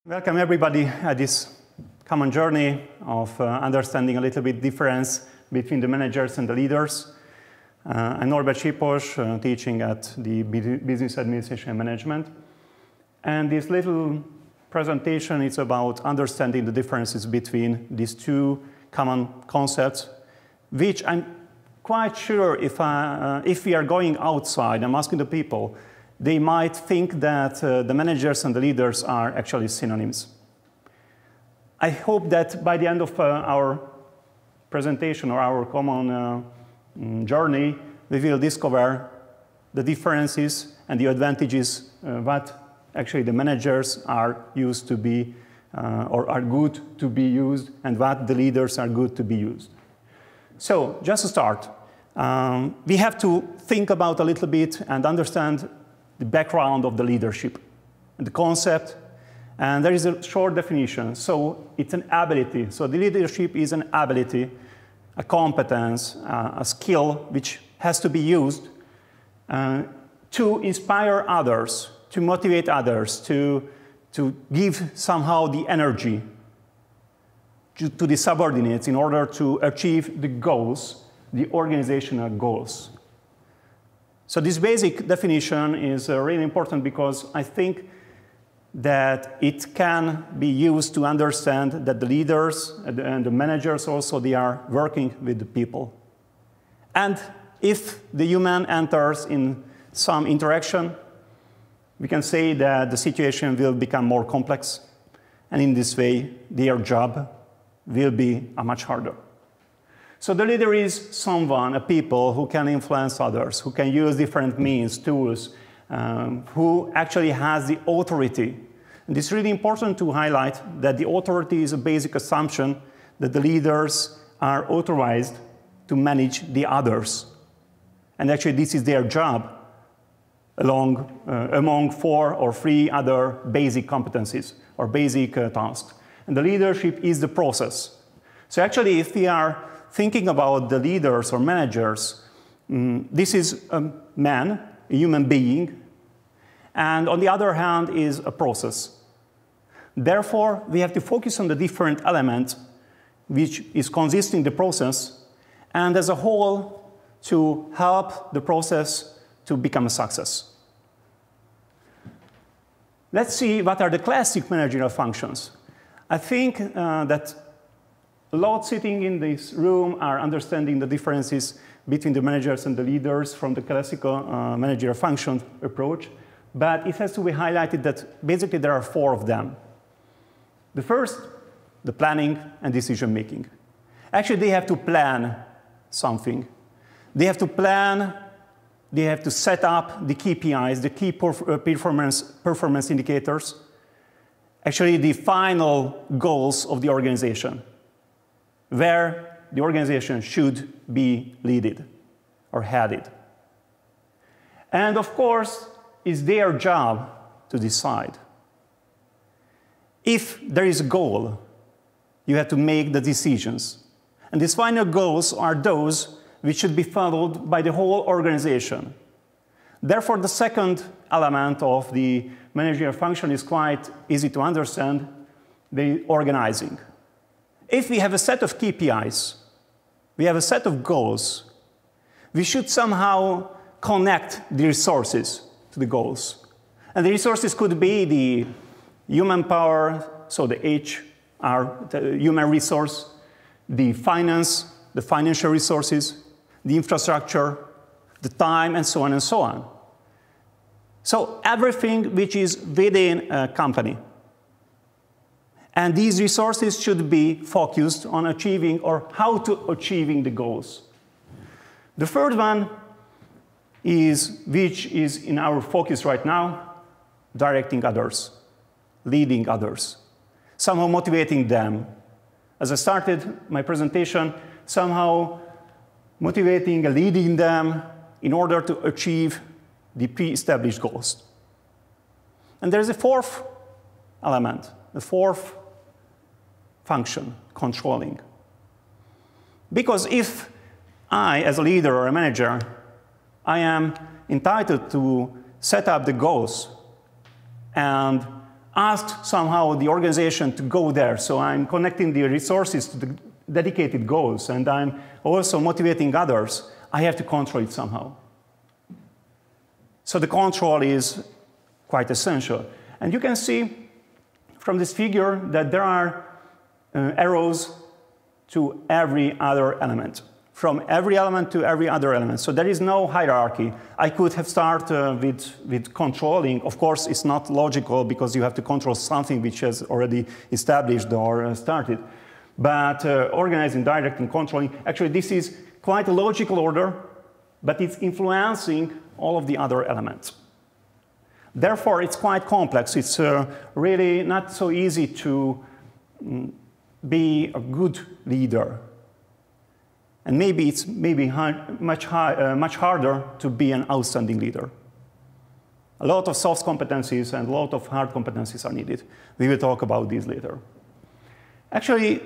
Welcome everybody at this common journey of understanding a little bit difference between the managers and the leaders. I'm Norbert Sipos, teaching at the Business Administration and Management. And this little presentation is about understanding the differences between these two common concepts, which I'm quite sure if we are going outside, I'm asking the people, they might think that the managers and the leaders are actually synonyms. I hope that by the end of our presentation or our common journey, we will discover the differences and the advantages what actually the managers are used to be or are good to be used and what the leaders are good to be used. So just to start, we have to think about a little bit and understand the background of the leadership, and the concept, and there is a short definition. So it's an ability. So the leadership is an ability, a competence, a skill which has to be used to inspire others, to motivate others, to give somehow the energy to the subordinates in order to achieve the goals, the organizational goals. So this basic definition is really important because I think that it can be used to understand that the leaders and the managers also, they are working with the people. And if the human enters in some interaction, we can say that the situation will become more complex. And in this way, their job will be much harder. So the leader is someone, a people who can influence others, who can use different means, tools, who actually has the authority. And it's really important to highlight that the authority is a basic assumption that the leaders are authorized to manage the others. And actually this is their job among 4 or 3 other basic competencies or basic tasks. And the leadership is the process. So actually if we are thinking about the leaders or managers, this is a man, a human being, and on the other hand is a process. Therefore, we have to focus on the different elements which is consisting the process, and as a whole to help the process to become a success. Let's see what are the classic managerial functions. I think that a lot sitting in this room are understanding the differences between the managers and the leaders from the classical managerial function approach, but it has to be highlighted that basically there are 4 of them. The first, the planning and decision making. Actually, they have to plan something. They have to plan, they have to set up the KPIs, the key performance indicators, actually the final goals of the organization, where the organization should be led or headed. And of course, it's their job to decide. If there is a goal, you have to make the decisions. And these final goals are those which should be followed by the whole organization. Therefore, the second element of the managerial function is quite easy to understand, the organizing. If we have a set of KPIs, we have a set of goals, we should somehow connect the resources to the goals. And the resources could be the human power, so the HR, the human resource, the finance, the financial resources, the infrastructure, the time, and so on and so on. So everything which is within a company. And these resources should be focused on achieving or how to achieving the goals. The third one is, which is in our focus right now, directing others, leading others, somehow motivating them. As I started my presentation, somehow motivating and leading them in order to achieve the pre-established goals. And there's a 4th element, the 4th function, controlling. Because if I, as a leader or a manager, I am entitled to set up the goals, and ask somehow the organization to go there. So I'm connecting the resources to the dedicated goals, and I'm also motivating others. I have to control it somehow. So the control is quite essential. And you can see from this figure that there are arrows to every other element, from every element to every other element. So there is no hierarchy. I could have started with controlling. Of course, it's not logical because you have to control something which has already established or started. But organizing, directing, controlling, actually this is quite a logical order, but it's influencing all of the other elements. Therefore, it's quite complex. It's really not so easy to be a good leader. And maybe it's much harder to be an outstanding leader. A lot of soft competencies and a lot of hard competencies are needed. We will talk about these later. Actually,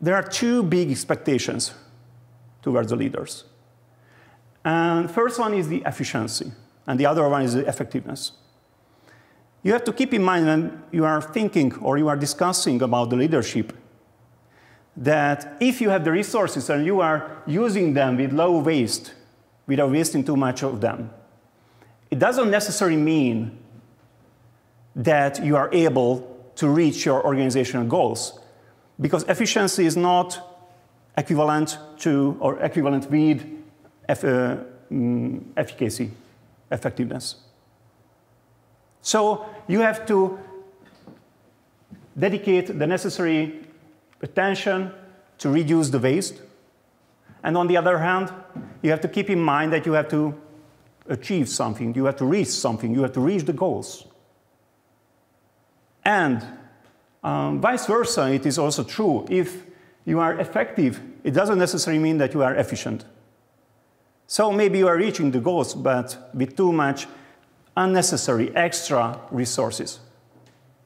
there are two big expectations towards the leaders. And the first one is the efficiency, and the other one is the effectiveness. You have to keep in mind when you are thinking or you are discussing about the leadership that if you have the resources and you are using them with low waste, without wasting too much of them, it doesn't necessarily mean that you are able to reach your organizational goals, because efficiency is not equivalent to or equivalent with efficacy, effectiveness. So you have to dedicate the necessary attention to reduce the waste. And on the other hand, you have to keep in mind that you have to achieve something, you have to reach something, you have to reach the goals. And vice versa, it is also true. If you are effective, it doesn't necessarily mean that you are efficient. So maybe you are reaching the goals, but with too much unnecessary extra resources,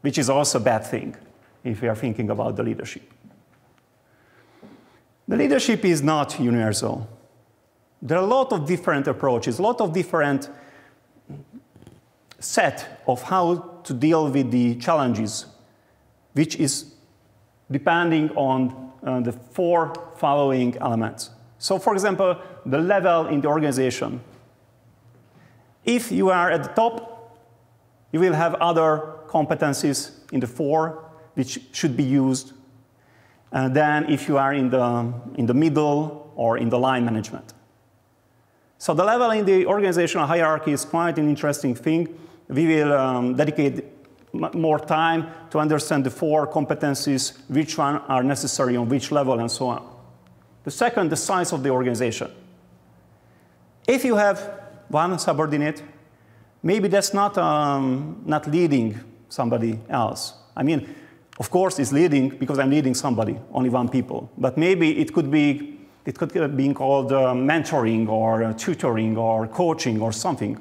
which is also a bad thing if we are thinking about the leadership. The leadership is not universal. There are a lot of different approaches, a lot of different set of how to deal with the challenges, which is depending on the four following elements. So, for example, the level in the organization. If you are at the top, you will have other competencies in the four which should be used than if you are in the middle or in the line management. So the level in the organizational hierarchy is quite an interesting thing. We will dedicate more time to understand the four competencies, which one are necessary on which level, and so on. The second, the size of the organization. If you have one subordinate, maybe that's not leading somebody else. I mean, of course, it's leading because I'm leading somebody, only one people. But maybe it could be called mentoring or tutoring or coaching or something.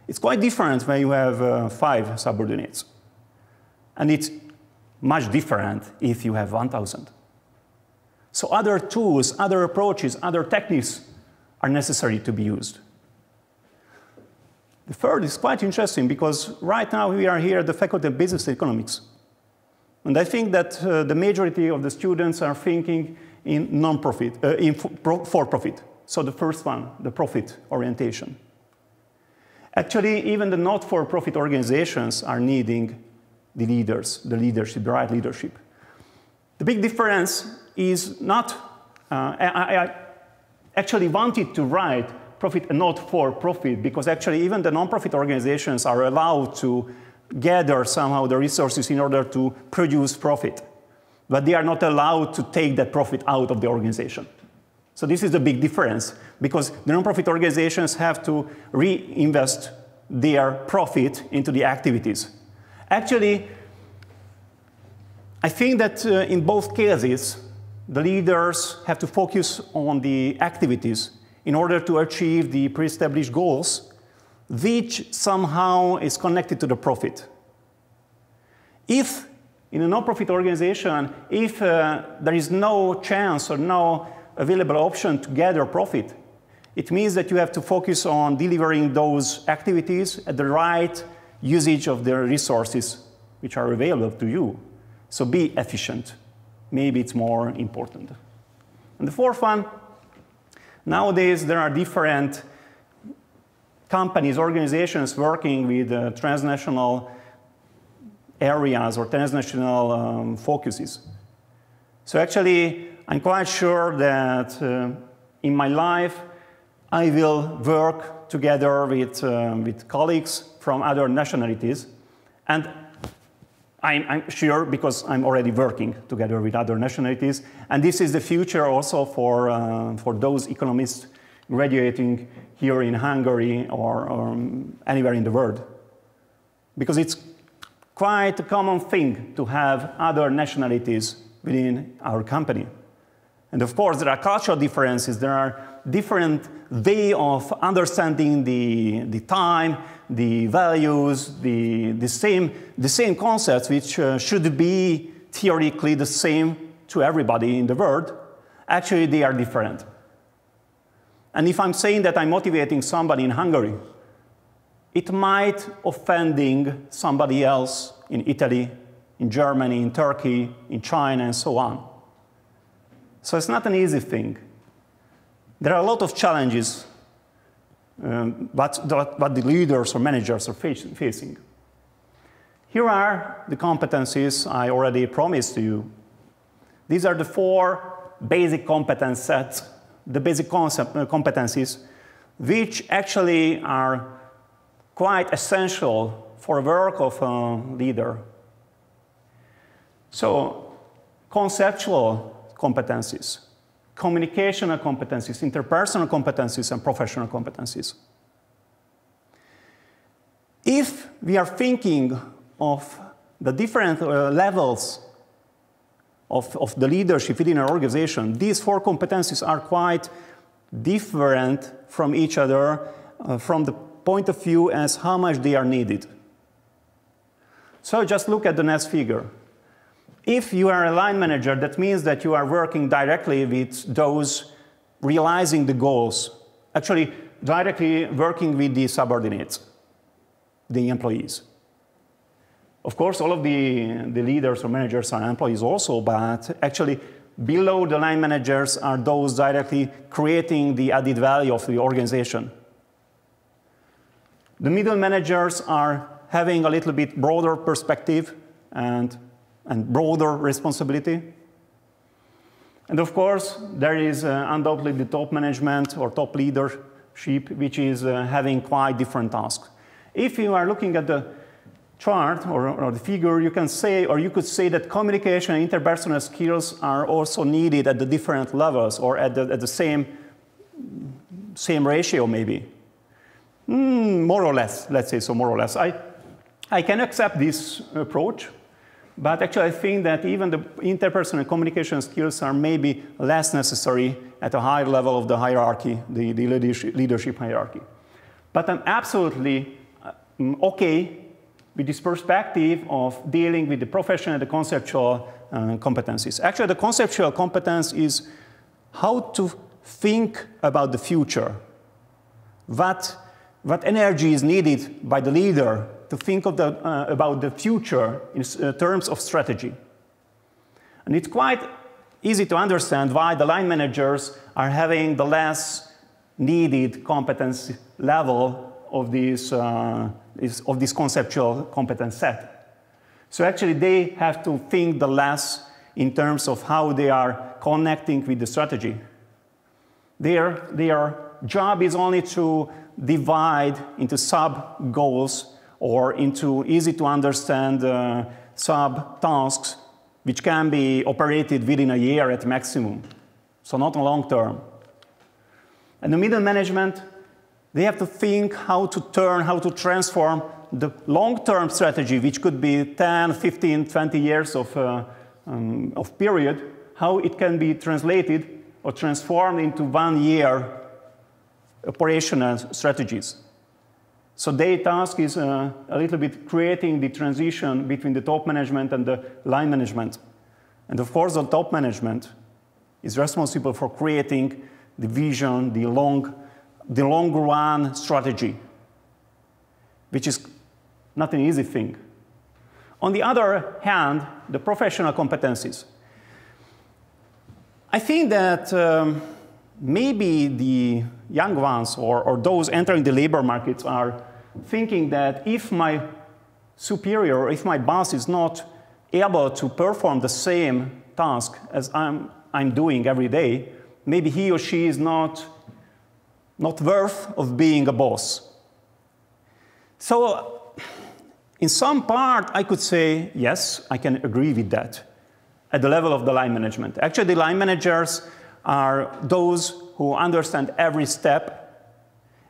It's quite different when you have 5 subordinates. And it's much different if you have 1,000. So other tools, other approaches, other techniques are necessary to be used. The third is quite interesting because right now we are here at the Faculty of Business Economics. And I think that the majority of the students are thinking in non-profit, for-profit. So the first one, the profit orientation. Actually, even the not-for-profit organizations are needing the leaders, the leadership, the right leadership. The big difference is not, I actually wanted to write profit and not for profit because actually even the non-profit organizations are allowed to gather somehow the resources in order to produce profit. But they are not allowed to take that profit out of the organization. So this is the big difference because the non-profit organizations have to reinvest their profit into the activities. Actually, I think that in both cases, the leaders have to focus on the activities in order to achieve the pre-established goals, which somehow is connected to the profit. If in a non-profit organization, if there is no chance or no available option to gather profit, it means that you have to focus on delivering those activities at the right usage of the resources which are available to you. So be efficient. Maybe it's more important. And the fourth one, nowadays there are different companies, organizations working with transnational areas or transnational focuses. So actually, I'm quite sure that in my life, I will work together with colleagues from other nationalities. And I'm sure because I'm already working together with other nationalities. And this is the future also for those economists graduating here in Hungary or anywhere in the world. Because it's quite a common thing to have other nationalities within our company. And of course, there are cultural differences. There are different ways of understanding the time, the values, the same concepts, which should be theoretically the same to everybody in the world. Actually, they are different. And if I'm saying that I'm motivating somebody in Hungary, it might offending somebody else in Italy, in Germany, in Turkey, in China, and so on. So it's not an easy thing. There are a lot of challenges what the leaders or managers are facing. Here are the competencies I already promised to you. These are the 4 basic competence sets, the basic competencies, which actually are quite essential for the work of a leader. So, conceptual competencies, communicational competencies, interpersonal competencies, and professional competencies. If we are thinking of the different levels of the leadership within an organization, these 4 competencies are quite different from each other from the point of view as how much they are needed. So just look at the next figure. If you are a line manager, that means that you are working directly with those realizing the goals, actually directly working with the subordinates, the employees. Of course, all of the leaders or managers are employees also, but actually below the line managers are those directly creating the added value of the organization. The middle managers are having a little bit broader perspective and broader responsibility. And of course, there is undoubtedly the top management or top leadership, which is having quite different tasks. If you are looking at the chart or the figure, you can say, or you could say that communication and interpersonal skills are also needed at the different levels or at the same ratio maybe. More or less, let's say so, more or less. I can accept this approach. But actually, I think that even the interpersonal communication skills are maybe less necessary at a higher level of the hierarchy, the leadership hierarchy. But I'm absolutely okay with this perspective of dealing with the professional and the conceptual competencies. Actually, the conceptual competence is how to think about the future. What energy is needed by the leader to think of about the future in terms of strategy. And it's quite easy to understand why the line managers are having the less needed competence level of this conceptual competence set. So actually they have to think the less in terms of how they are connecting with the strategy. Their job is only to divide into sub-goals or into easy-to-understand sub-tasks which can be operated within a year at maximum, so not a long term. And the middle management, they have to think how to transform the long-term strategy, which could be 10, 15, 20 years of period, how it can be translated or transformed into 1 year operational strategies. So their task is a little bit creating the transition between the top management and the line management. And of course, the top management is responsible for creating the vision, the long run strategy, which is not an easy thing. on the other hand, the professional competencies. I think that maybe the young ones or those entering the labor markets are thinking that if my superior, or if my boss is not able to perform the same task as I'm doing every day, maybe he or she is not worth of being a boss. So in some part, I could say, yes, I can agree with that at the level of the line management. Actually, the line managers are those who understand every step,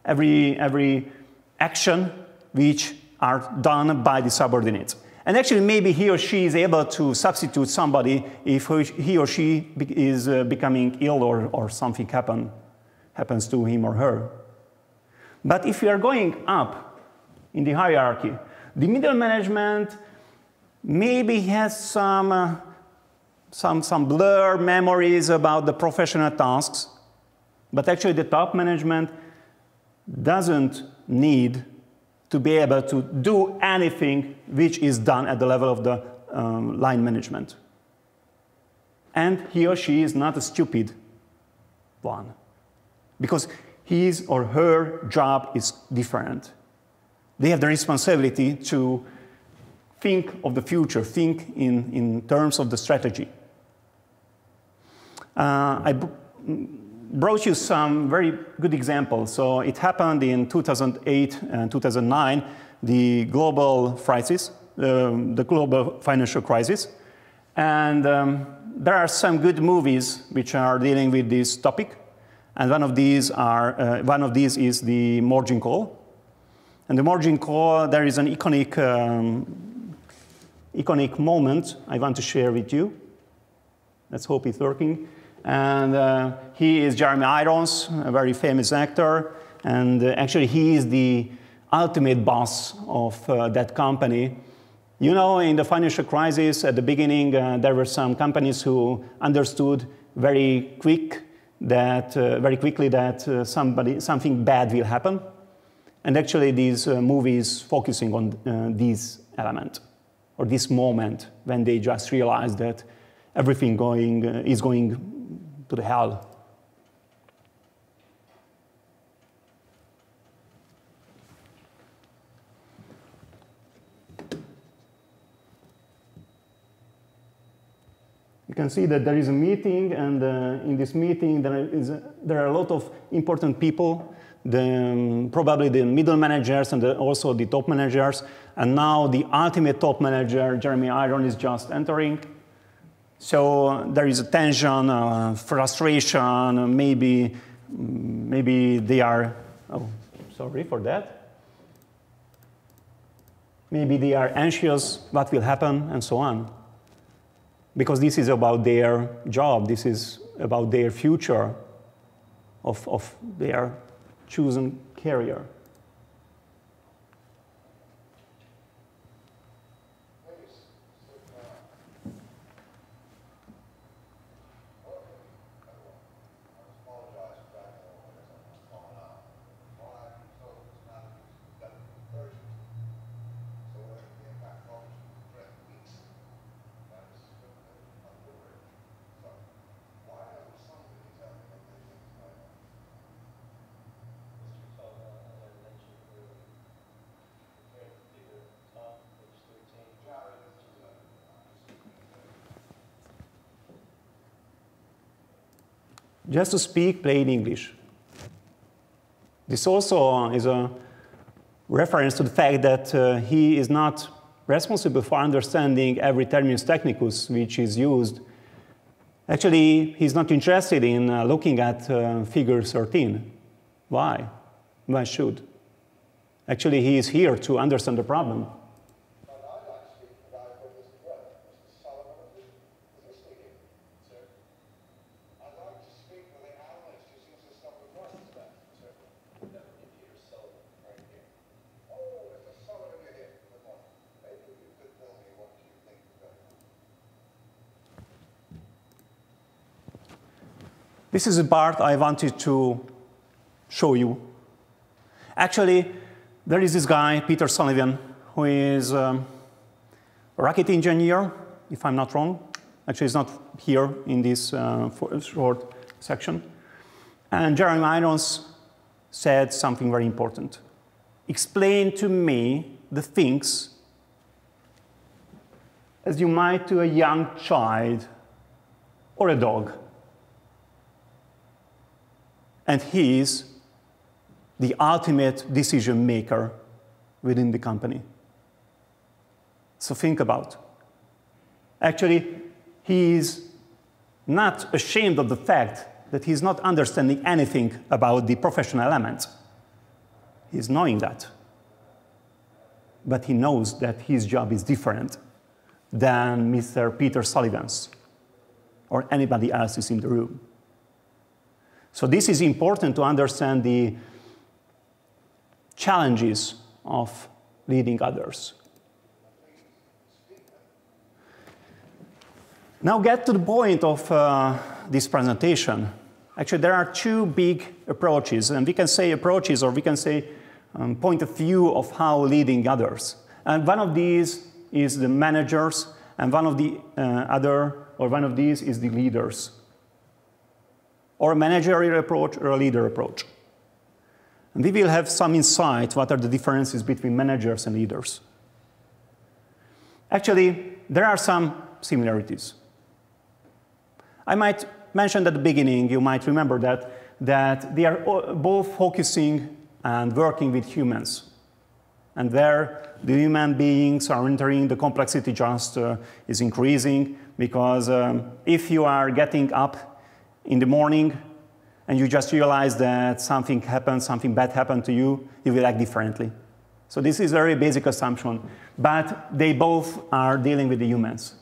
every action which are done by the subordinates. And actually, maybe he or she is able to substitute somebody if he or she is becoming ill or something happens to him or her. But if we are going up in the hierarchy, the middle management maybe has some blur memories about the professional tasks, but actually the top management doesn't need to be able to do anything which is done at the level of the line management. And he or she is not a stupid one, because his or her job is different. They have the responsibility to think of the future, think in terms of the strategy. I brought you some very good examples. So it happened in 2008 and 2009, the global crisis, the global financial crisis. And there are some good movies which are dealing with this topic. And one of these is the margin call. And the margin call, there is an iconic moment I want to share with you. Let's hope it's working. And he is Jeremy Irons, a very famous actor. And actually, he is the ultimate boss of that company. You know, in the financial crisis, at the beginning, there were some companies who understood very quickly that something bad will happen. And actually, these movies focusing on this element, or this moment, when they just realize that everything is going to the hell. You can see that there is a meeting, and in this meeting there are a lot of important people, probably the middle managers and also the top managers. And now the ultimate top manager, Jeremy Irons, is just entering. So there is a tension, frustration, maybe they are, oh, sorry for that. Maybe they are anxious, what will happen, and so on. Because this is about their job, this is about their future of their chosen career. Just to speak plain English. This also is a reference to the fact that he is not responsible for understanding every terminus technicus which is used. Actually, he's not interested in looking at figure 13. Why? Why should? Actually, he is here to understand the problem. This is the part I wanted to show you. Actually, there is this guy, Peter Sullivan, who is rocket engineer, if I'm not wrong. Actually, it's not here in this short section. And Jeremy Irons said something very important. Explain to me the things as you might to a young child or a dog. And he is the ultimate decision maker within the company. So think about. Actually, he is not ashamed of the fact that he's not understanding anything about the professional elements. He's knowing that. But he knows that his job is different than Mr. Peter Sullivan's or anybody else's in the room. So this is important to understand the challenges of leading others. Now get to the point of this presentation. Actually, there are two big approaches, and we can say approaches, or we can say point of view of how leading others. And one of these is the managers, and one of these is the leaders. Or a managerial approach or a leader approach. And we will have some insight what are the differences between managers and leaders. Actually, there are some similarities. I might mention at the beginning, you might remember that they are both focusing and working with humans. And there, the human beings are entering, the complexity just is increasing, because if you are getting up in the morning and you just realize that something happened, something bad happened to you, you will act differently. So this is a very basic assumption, but they both are dealing with the humans.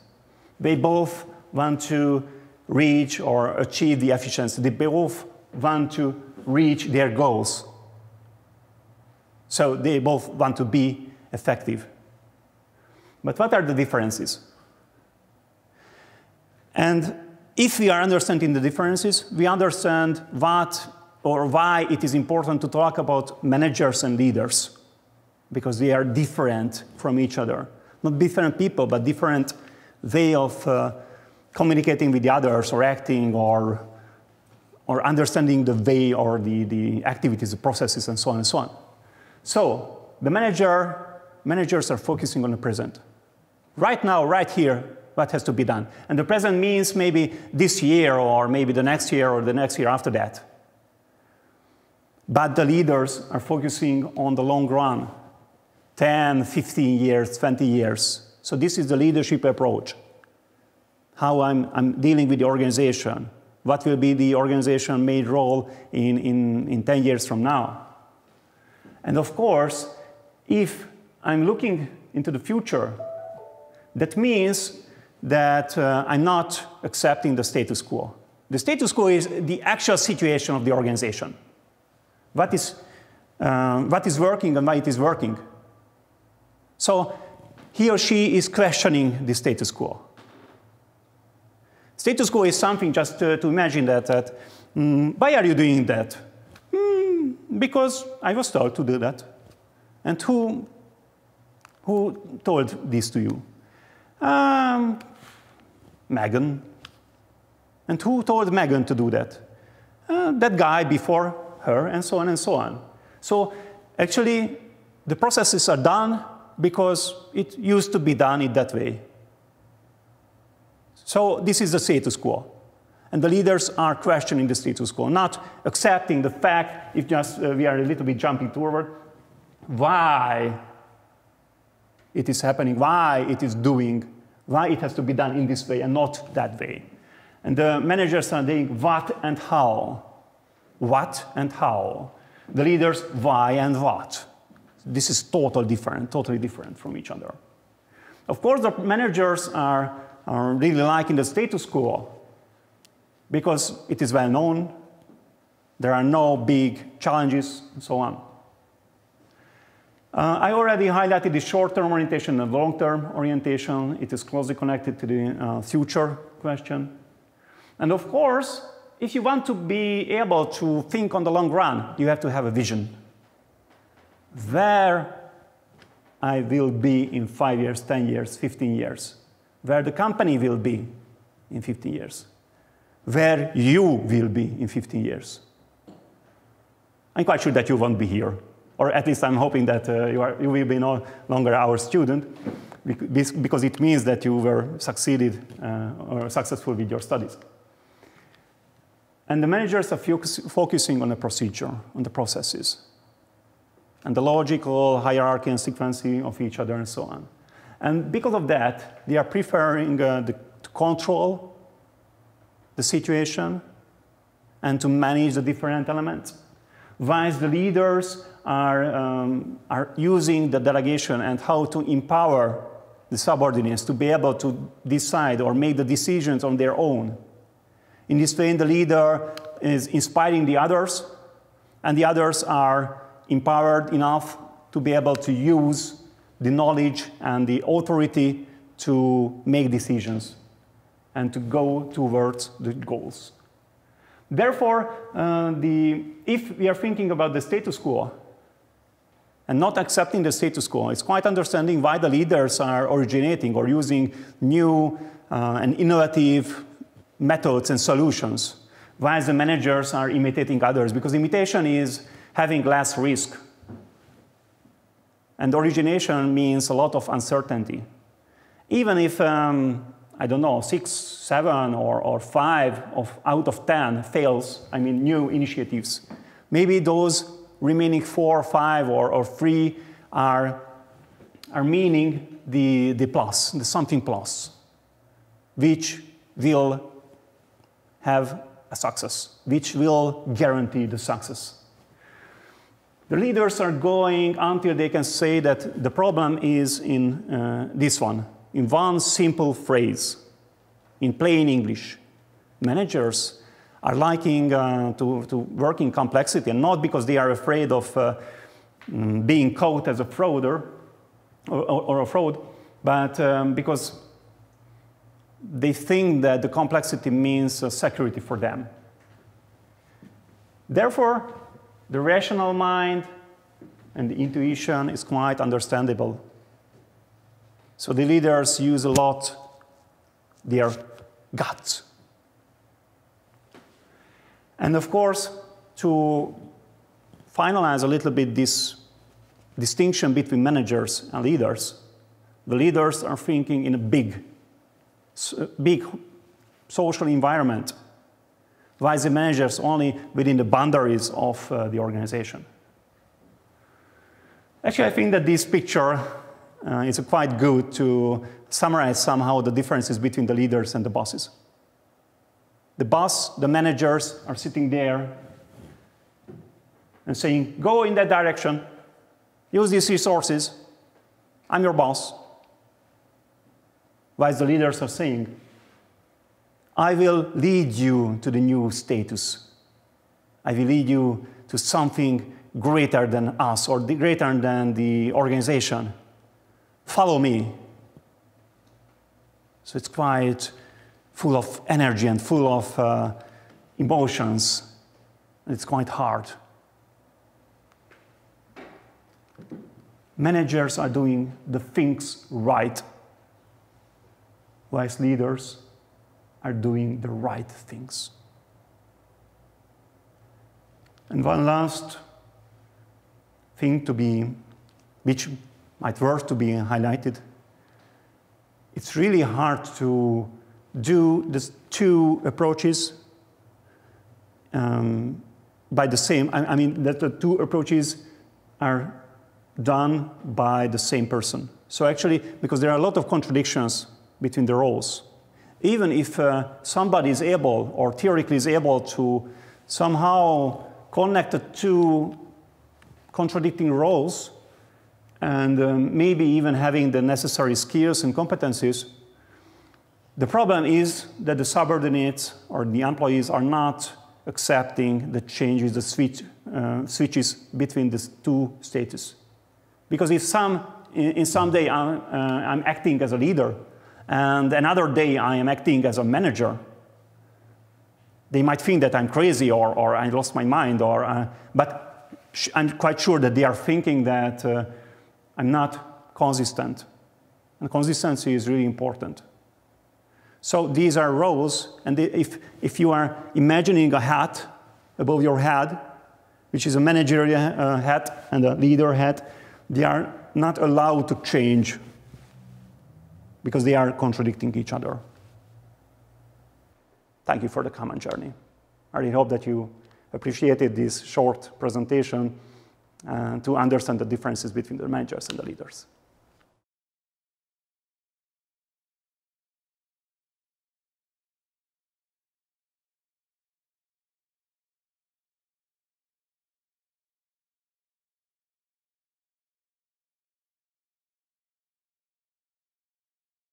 They both want to reach or achieve the efficiency. They both want to reach their goals. So they both want to be effective. But what are the differences? And if we are understanding the differences, we understand what or why it is important to talk about managers and leaders, because they are different from each other. Not different people, but different way of communicating with the others, or acting, or understanding the way, or the activities, the processes, and so on and so on. So the managers are focusing on the present. Right now, right here, what has to be done. And the present means maybe this year, or maybe the next year, or the next year after that. But the leaders are focusing on the long run, 10, 15 years, 20 years. So this is the leadership approach. How I'm dealing with the organization. What will be the organization main role in 10 years from now? And of course, if I'm looking into the future, that means that I'm not accepting the status quo. The status quo is the actual situation of the organization. What is working and why it is working. So he or she is questioning the status quo. Status quo is something just to imagine that why are you doing that? Because I was told to do that. And who told this to you? Megan. And who told Megan to do that? That guy before her, and so on and so on. So actually, the processes are done because it used to be done in that way. So this is the status quo. And the leaders are questioning the status quo, not accepting the fact, if just we are a little bit jumping forward, why it is happening, why it is doing, why it has to be done in this way and not that way. And the managers are doing what and how. What and how. The leaders, why and what. This is totally different from each other. Of course, the managers are really liking the status quo because it is well known, there are no big challenges, and so on. I already highlighted the short-term orientation and long-term orientation. It is closely connected to the future question. And of course, if you want to be able to think on the long run, you have to have a vision. Where I will be in 5 years, 10 years, 15 years, where the company will be in 15 years, where you will be in 15 years. I'm quite sure that you won't be here, or at least I'm hoping that you will be no longer our student, because it means that you were succeeded or successful with your studies. And the managers are focusing on the procedure, on the processes, and the logical hierarchy and sequence of each other and so on. And because of that, they are preferring to control the situation and to manage the different elements. Whilst the leaders are using the delegation and how to empower the subordinates to be able to decide or make the decisions on their own. In this way, the leader is inspiring the others, and the others are empowered enough to be able to use the knowledge and the authority to make decisions and to go towards the goals. Therefore, if we are thinking about the status quo and not accepting the status quo, it's quite understanding why the leaders are originating or using new and innovative methods and solutions, why the managers are imitating others, because imitation is having less risk. And origination means a lot of uncertainty. Even if, I don't know, 6, 7, or 5 out of 10 fails, I mean new initiatives, maybe those remaining 4, 5, or 3 are meaning the plus, the something plus, which will have a success, which will guarantee the success. The leaders are going until they can say that the problem is in this one, in one simple phrase, in plain English. Managers are liking to work in complexity, and not because they are afraid of being caught as a frauder or a fraud, but because they think that the complexity means security for them. Therefore, the rational mind and the intuition is quite understandable. So the leaders use a lot their guts. And of course, to finalize a little bit this distinction between managers and leaders, the leaders are thinking in a big social environment, while the managers only within the boundaries of the organization. Actually, I think that this picture is quite good to summarize somehow the differences between the leaders and the bosses. The boss, the managers are sitting there and saying, go in that direction, use these resources, I'm your boss. While the leaders are saying, I will lead you to the new status. I will lead you to something greater than us or greater than the organization. Follow me. So it's quite full of energy and full of emotions. It's quite hard. Managers are doing the things right, whilst leaders are doing the right things. And one last thing which might worth to be highlighted. It's really hard to do these two approaches by the same, I mean that the two approaches are done by the same person. So actually, because there are a lot of contradictions between the roles, even if somebody is able, or theoretically is able to somehow connect the two contradicting roles, and maybe even having the necessary skills and competencies, the problem is that the subordinates or the employees are not accepting the changes, the switches between the two status. Because if in some day I'm acting as a leader, and another day I am acting as a manager, they might think that I'm crazy or I lost my mind, but I'm quite sure that they are thinking that I'm not consistent. And consistency is really important. So these are roles, and if you are imagining a hat above your head, which is a managerial hat and a leader hat, they are not allowed to change because they are contradicting each other. Thank you for the common journey. I really hope that you appreciated this short presentation to understand the differences between the managers and the leaders.